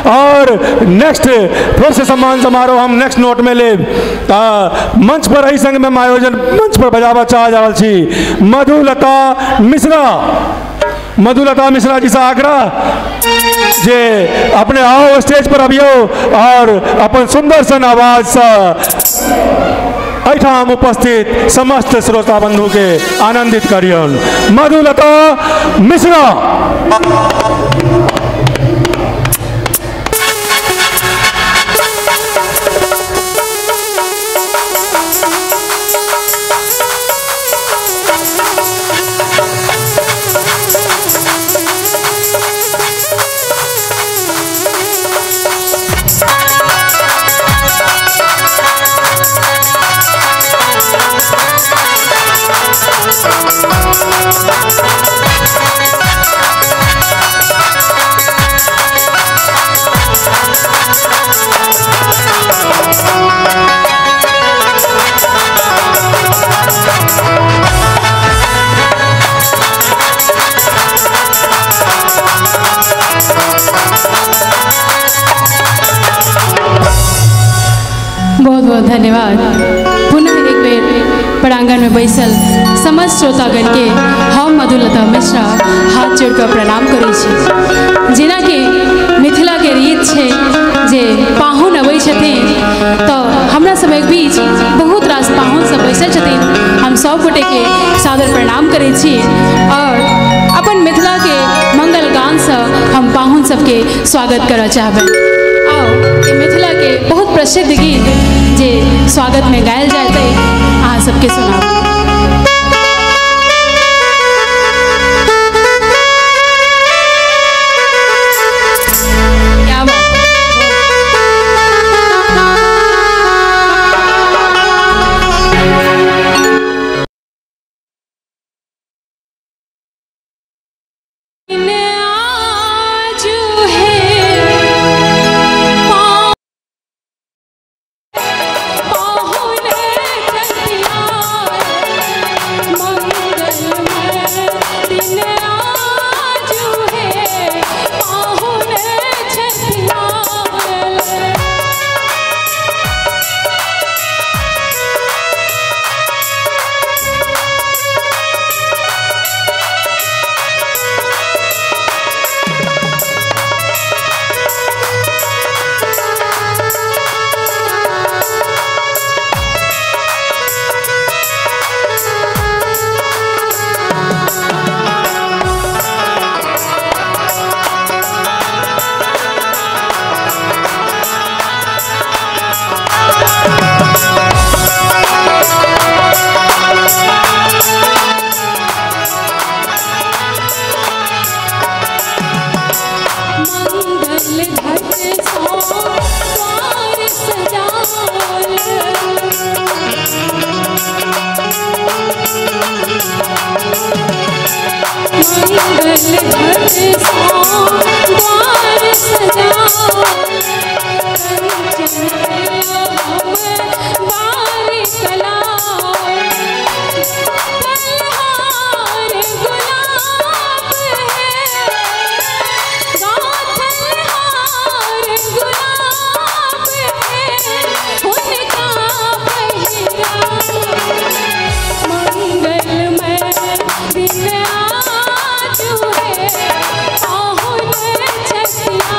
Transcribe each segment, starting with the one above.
और नेक्स्ट फिर से सम्मान समारोह हम नेक्स्ट नोट में ले मंच पर ही संग में आयोजन मंच पर बजावा चाह जा छी मधुलता मिश्रा जी से आग्रह जे अपने आओ स्टेज पर अभियो और अपन सुंदर सन आवाज से एठाम उपस्थित समस्त श्रोता बंधु के आनंदित करियन। मधुलता मिश्रा। बहुत बहुत धन्यवाद। पुनः एक बेर प्रांगण में बैसल समस्त श्रोतागण के हम मधुलता मिश्रा हाथ जोड़ कर प्रणाम करै छी। जेना कि मिथिला के रीत छै जे पाहुन अबै छथिन तो हमरा सबक बीच बहुत रास पाहुन सब बैसल छथिन। हम सब गोटे के सादर प्रणाम करै छी और अपन मिथिला के मंगल गान से हम पाहुन सबके स्वागत करऽ चाहबै। आओ ये मिथिला के बहुत प्रसिद्ध गीत जे स्वागत में गायल जाते अहाँ सबके सुनाब। दिन आज है, आहुन छठिया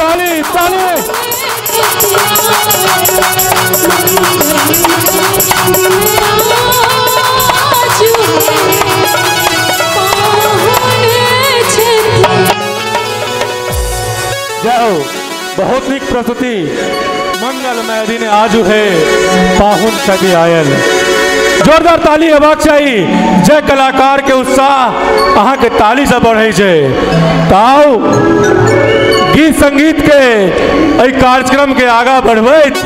ताली ताली। जाओ बहुत नीक प्रस्तुति मंगलमय दिन आज है पाहुन सभी आयल। जोरदार ताली हेबाक चाही। जय कलाकार के उत्साह अहाँ के ताली से बढ़े छै। ताऊ गीत संगीत के कार्यक्रम के आगा बढ़बैत